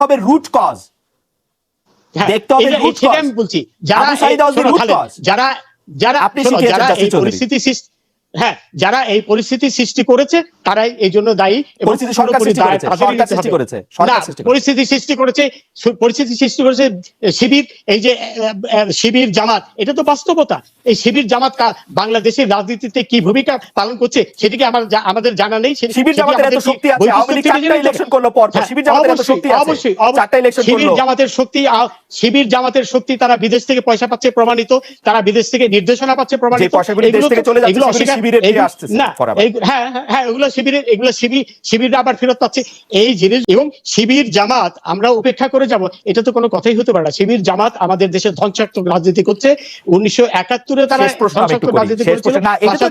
হবে root cause, দেখতে হবে রুট কজ। আমি বলছি যারা যারা যারা আপনি শিখিয়েছেন জাসির চৌধুরী, পরিস্থিতি যারা এই পরিস্থিতি সৃষ্টি করেছে তারাই এই জন্য দায়ী। পরিস্থিতি সরকার সৃষ্টি করেছে, পরিস্থিতি সৃষ্টি করেছে শিবির। এই যে শিবির জামাত, এটা তো বাস্তবতা। এই শিবির জামাত বাংলাদেশের রাজনীতিতে কি ভূমিকা পালন করছে সেদিকে আমাদের জানা নেই। শিবির জামাতের এত শক্তি আছে, আওয়ামী লীগ 4টা ইলেকশন করলো পর পর, শিবির জামাতের এত শক্তি আছে, অবশ্যই 4টা ইলেকশন করলো। শিবির জামাতের শক্তি তারা বিদেশ থেকে পয়সা পাচ্ছে প্রমাণিত, তারা বিদেশ থেকে নির্দেশনা পাচ্ছে প্রমাণিত। যে পয়সাগুলো দেশ থেকে চলে যাচ্ছে সেগুলো শিবিরের ফিরে আসছে না, হ্যাঁ এগুলো শিবির আবার ফেরত পাচ্ছে এই জিনিস। এবং শিবির জামাত আমরা উপেক্ষা করে যাব এটা তো কোনো কথাই হতে পারে না। শিবির জামাত আমাদের দেশে ধ্বংসাত্মক রাজনীতি করছে। 1971-এ তারা ধ্বংসাত্মক রাজনীতি করেছিল। না, এটা তো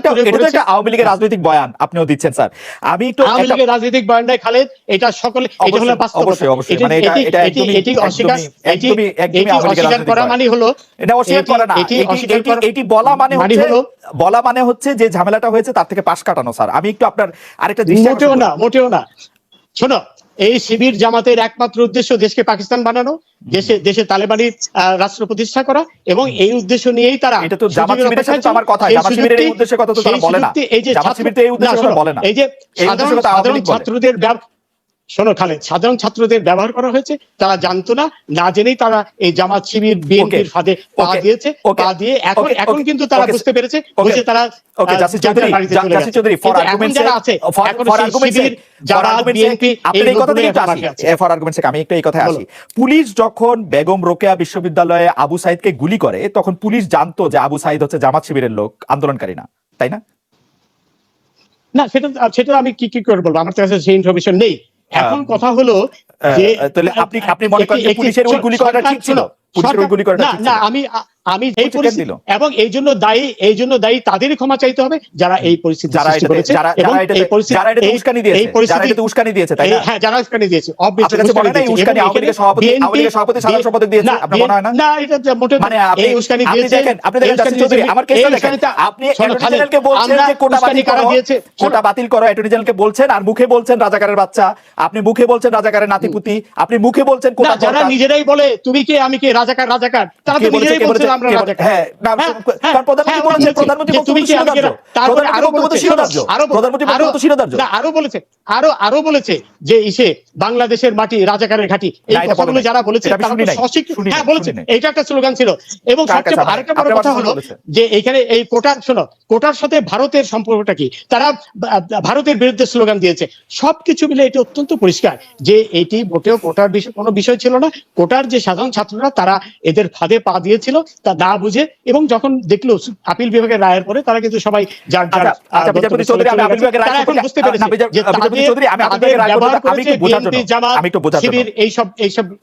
একটা আওয়ামী লীগের রাজনৈতিক বয়ান আপনিও দিচ্ছেন স্যার। আমি একটু আওয়ামী লীগের রাজনৈতিক বয়ান নাই খালেদ, এটা সকলে, এটা হলো বাস্তবতা। এটি অস্বীকার করা মানে হলো, এটা অস্বীকার করা না, এটি বলা মানে হচ্ছে যে ঝামেলাটা হয়েছে তার থেকে পাশ কাটানো। স্যার আমি একটু আপনার আরেকটা দৃষ্টি, মোটেও না। শোনো, এই শিবির জামাতের একমাত্র উদ্দেশ্য দেশকে পাকিস্তান বানানো, দেশে তালেবানি রাষ্ট্র প্রতিষ্ঠা করা, এবং এই উদ্দেশ্য নিয়েই তারা, এটা তো জামাত শিবিরের সাথে আমার কথা, জামাত শিবিরের এই উদ্দেশ্যের কথা তো তারা বলে না, জামাত শিবির তো এই উদ্দেশ্যের কথা বলে না, এই যে সাধারণ ছাত্রদের, শোনো খালেদ, সাধারণ ছাত্রদের ব্যবহার করা হয়েছে, তারা জানতো না, না জেনেই তারা এই জামাত শিবির বিএনপির ফাঁদে পা দিয়েছে, পা দিয়ে এখন কিন্তু তারা বুঝতে পেরেছে, বুঝে তারা জাসির চৌধুরী ফর আর্গুমেন্টস আছে, আমি একটু এই কথায় আসি। পুলিশ যখন বেগম রোকেয়া বিশ্ববিদ্যালয়ে আবু সাইদকে গুলি করে তখন পুলিশ জানতো যে আবু সাইদ হচ্ছে জামাত শিবিরের লোক, আন্দোলনকারী না, তাই না? না, সেটা আমি কি করে বলবো, আমার কাছে সেই ইনফরমেশন নেই। এখন কথা হলো যে আপনি মনে করেন যে পুলিশের ওই গুলি করাটা ঠিক ছিল? না, আমি এই পরিস্থিতি, এবং এই জন্য দায়ী তাদেরই ক্ষমা চাইতে হবে যারা এই পরিস্থিতি সৃষ্টি করেছে, এবং এই পরিস্থিতি, যারা এটা উস্কানি দিয়েছে, তাই না? হ্যাঁ, যারা উস্কানি দিয়েছে, আপনার কাছে মনে হয় না উস্কানি আওয়ামী লীগের সভাপতি সাধারণ সম্পাদক দিয়েছে? আপনার মনে হয় না? না, এটা মোটেও মানে এই উস্কানি দিয়েছে। আপনি দেখেন জাসির চৌধুরী, আমার কেসটা দেখেন, আপনি অ্যাটর্নি জেনারেলকে বলছেন যে কোটা বাতিল করো, অ্যাটর্নি জেনারেলকে বলছেন, আর মুখে বলছেন রাজাকারের বাচ্চা, আপনি মুখে বলছেন রাজাকারের নাতিপুতি, আপনি মুখে বলছেন কোটা, যারা নিজেরাই বলে তুমি কে আমি কে, রাজাকার তারা তো নিজেরাই বলছে আমরা রাজাকার। হ্যাঁ, প্রধানমন্ত্রী বলেছেন, প্রধানমন্ত্রী তুমি কি আমি কে, তারপরে আরো বলেছে যে বাংলাদেশের মাটি রাজাকারের ঘাঁটি, এই কথাগুলো যারা বলেছে তারা হ্যাঁ বলেছে, এটা একটা স্লোগান ছিল। এবং সবচেয়ে আরেকটা বড় কথা হলো যে এখানে এই কোটার সাথে ভারতের সম্পর্কটা কি, তারা ভারতের বিরুদ্ধে স্লোগান দিয়েছে। সবকিছু মিলে এটা অত্যন্ত পরিষ্কার যে এটি মোটেও কোটার বিষয় কোনো বিষয় ছিল না। কোটার যে সাধারণ ছাত্ররা তারা এদের ফাঁদে পা দিয়েছিল তা না বুঝে, এবং যখন দেখলো আপিল বিভাগের রায়ের পরে তারা কিন্তু সবাই বুঝতে পেরেছে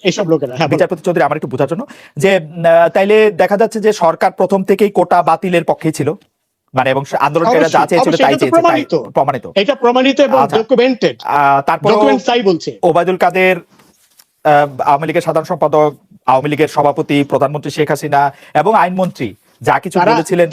এইসব লোকেরা। বিচারপতি চৌধুরী, আমার একটু বোঝার জন্য যে তাইলে দেখা যাচ্ছে যে সরকার প্রথম থেকেই কোটা বাতিলের পক্ষে ছিল, মানে এবং আন্দোলনকারীরা যা চেয়েছিল তাই চেয়েছে, প্রমাণিত, এটা প্রমাণিত এবং ডকুমেন্টেড। তারপর তাই বলছে ওবায়দুল কাদের আওয়ামী লীগের সাধারণ সম্পাদক, আওয়ামী লীগের সভাপতি, প্রধানমন্ত্রী শেখ হাসিনা এবং আইনমন্ত্রী যা কিছু বলেছিলেন